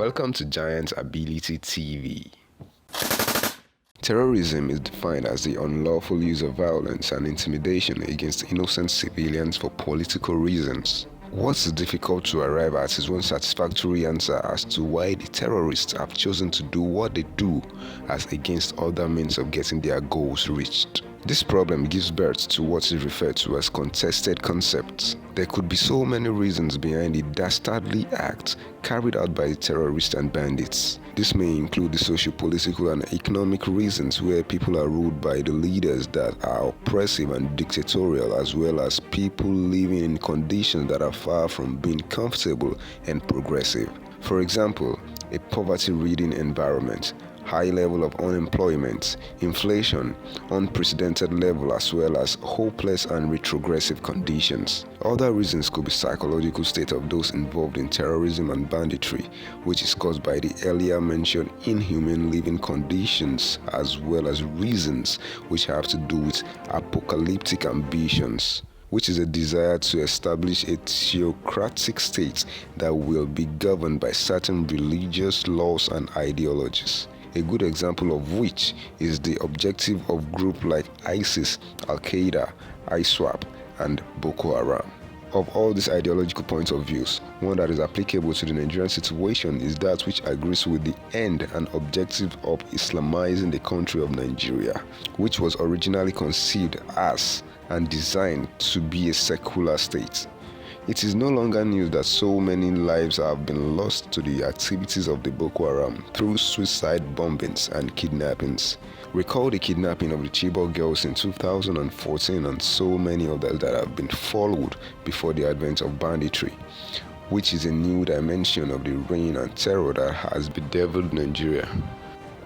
Welcome to Giant Ability TV. Terrorism is defined as the unlawful use of violence and intimidation against innocent civilians for political reasons. What's difficult to arrive at is one satisfactory answer as to why the terrorists have chosen to do what they do as against other means of getting their goals reached. This problem gives birth to what is referred to as contested concepts. There could be so many reasons behind the dastardly acts carried out by the terrorists and bandits. This may include the socio-political and economic reasons where people are ruled by the leaders that are oppressive and dictatorial, as well as people living in conditions that are far from being comfortable and progressive. For example, a poverty-ridden environment, high level of unemployment, inflation, unprecedented level, as well as hopeless and retrogressive conditions. Other reasons could be psychological state of those involved in terrorism and banditry, which is caused by the earlier mentioned inhuman living conditions, as well as reasons which have to do with apocalyptic ambitions, which is a desire to establish a theocratic state that will be governed by certain religious laws and ideologies. A good example of which is the objective of groups like ISIS, Al-Qaeda, ISWAP, and Boko Haram. Of all these ideological points of views, one that is applicable to the Nigerian situation is that which agrees with the end and objective of Islamizing the country of Nigeria, which was originally conceived as and designed to be a secular state. It is no longer news that so many lives have been lost to the activities of the Boko Haram through suicide bombings and kidnappings. Recall the kidnapping of the Chibok girls in 2014 and so many others that have been followed before the advent of banditry, which is a new dimension of the reign and terror that has bedeviled Nigeria.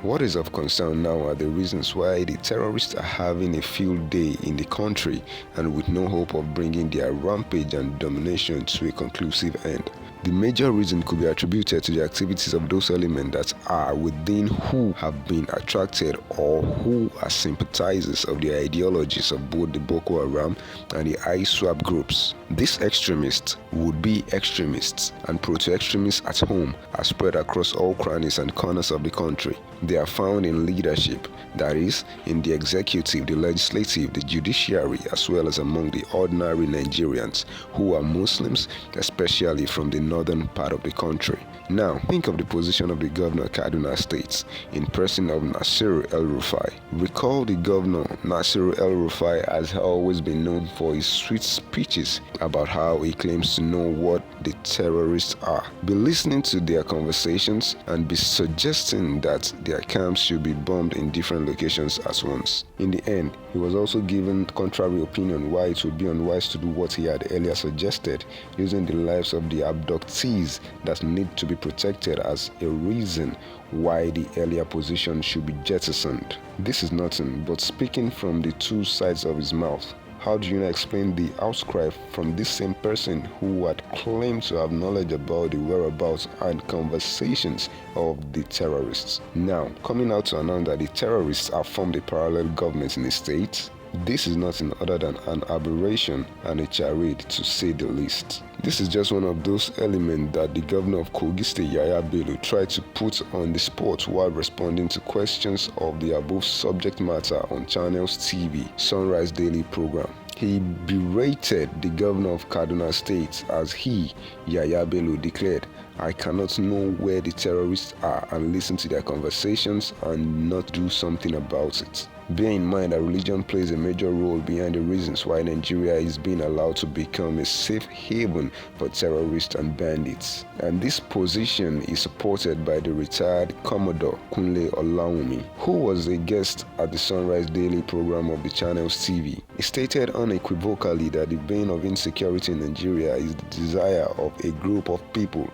What is of concern now are the reasons why the terrorists are having a field day in the country and with no hope of bringing their rampage and domination to a conclusive end. The major reason could be attributed to the activities of those elements that are within who have been attracted or who are sympathizers of the ideologies of both the Boko Haram and the ISWAP groups. These extremists would be extremists, and proto-extremists at home are spread across all crannies and corners of the country. They are found in leadership, that is, in the executive, the legislative, the judiciary, as well as among the ordinary Nigerians who are Muslims, especially from the northern part of the country. Now, think of the position of the governor of Kaduna State in person of Nasiru El-Rufai. Recall the governor, Nasiru El-Rufai, has always been known for his sweet speeches about how he claims to know what the terrorists are. Be listening to their conversations and be suggesting that their camps should be bombed in different locations at once. In the end, he was also given contrary opinion why it would be unwise to do what he had earlier suggested, using the lives of the abductees that need to be protected as a reason why the earlier position should be jettisoned. This is nothing but speaking from the two sides of his mouth. How do you explain the outcry from this same person who had claimed to have knowledge about the whereabouts and conversations of the terrorists, now coming out to announce that the terrorists have formed a parallel government in the state? This is nothing other than an aberration and a charade, to say the least. This is just one of those elements that the governor of Kogi State, Yaya Bello, tried to put on the spot while responding to questions of the above subject matter on Channels TV Sunrise Daily program. He berated the governor of Kaduna State as he, Yaya Bello, declared, "I cannot know where the terrorists are and listen to their conversations and not do something about it." Bear in mind that religion plays a major role behind the reasons why Nigeria is being allowed to become a safe haven for terrorists and bandits. And this position is supported by the retired Commodore Kunle Olawumi, who was a guest at the Sunrise Daily program of the Channels TV. He stated unequivocally that the bane of insecurity in Nigeria is the desire of a group of people,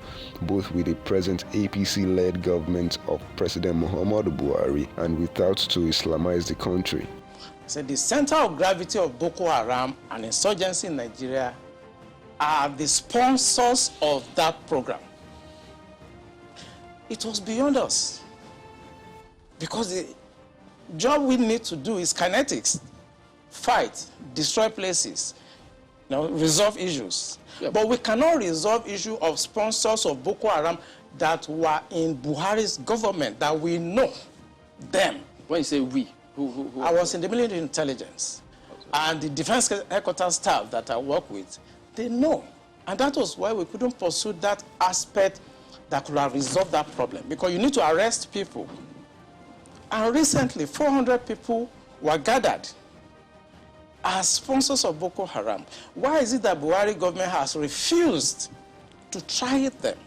both with the present APC-led government of President Muhammadu Buhari and without, to Islamize the country. So the center of gravity of Boko Haram and insurgency in Nigeria are the sponsors of that program. It was beyond us, because the job we need to do is kinetics. Fight, destroy places, resolve issues. Yep. But we cannot resolve issue of sponsors of Boko Haram that were in Buhari's government, that we know them. When you say we, who? I was in the military intelligence, and the defense headquarters staff that I work with, they know. And that was why we couldn't pursue that aspect that could have resolved that problem, because you need to arrest people. And recently, 400 people were gathered as sponsors of Boko Haram. Why is it that Buhari government has refused to try them?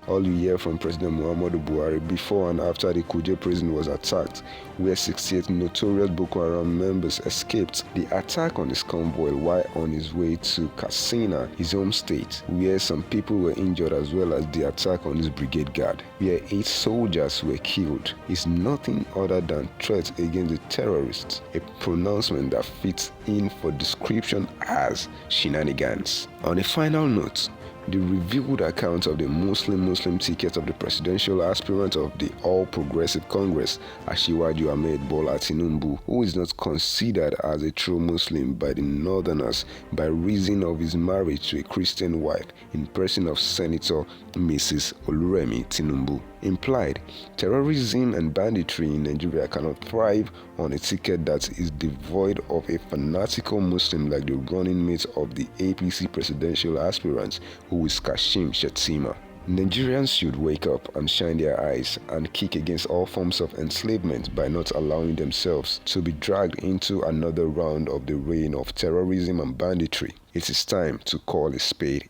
All you hear from President Muhammadu Buhari before and after the Kuje prison was attacked, where 68 notorious Boko Haram members escaped the attack on his convoy while on his way to Katsina, his home state, where some people were injured, as well as the attack on his brigade guard, where 8 soldiers were killed, is nothing other than threat against the terrorists, a pronouncement that fits in for description as shenanigans. On a final note, the revealed account of the Muslim ticket of the presidential aspirant of the All Progressive Congress, Asiwaju Ahmed Bola Tinubu, who is not considered as a true Muslim by the Northerners by reason of his marriage to a Christian wife in person of Senator Mrs. Oluremi Tinubu, implied terrorism and banditry in Nigeria cannot thrive on a ticket that is devoid of a fanatical Muslim like the running mate of the APC presidential aspirant, who is Kashim Shettima. Nigerians should wake up and shine their eyes and kick against all forms of enslavement by not allowing themselves to be dragged into another round of the reign of terrorism and banditry. It is time to call a spade,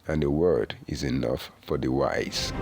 and the word is enough for the wise.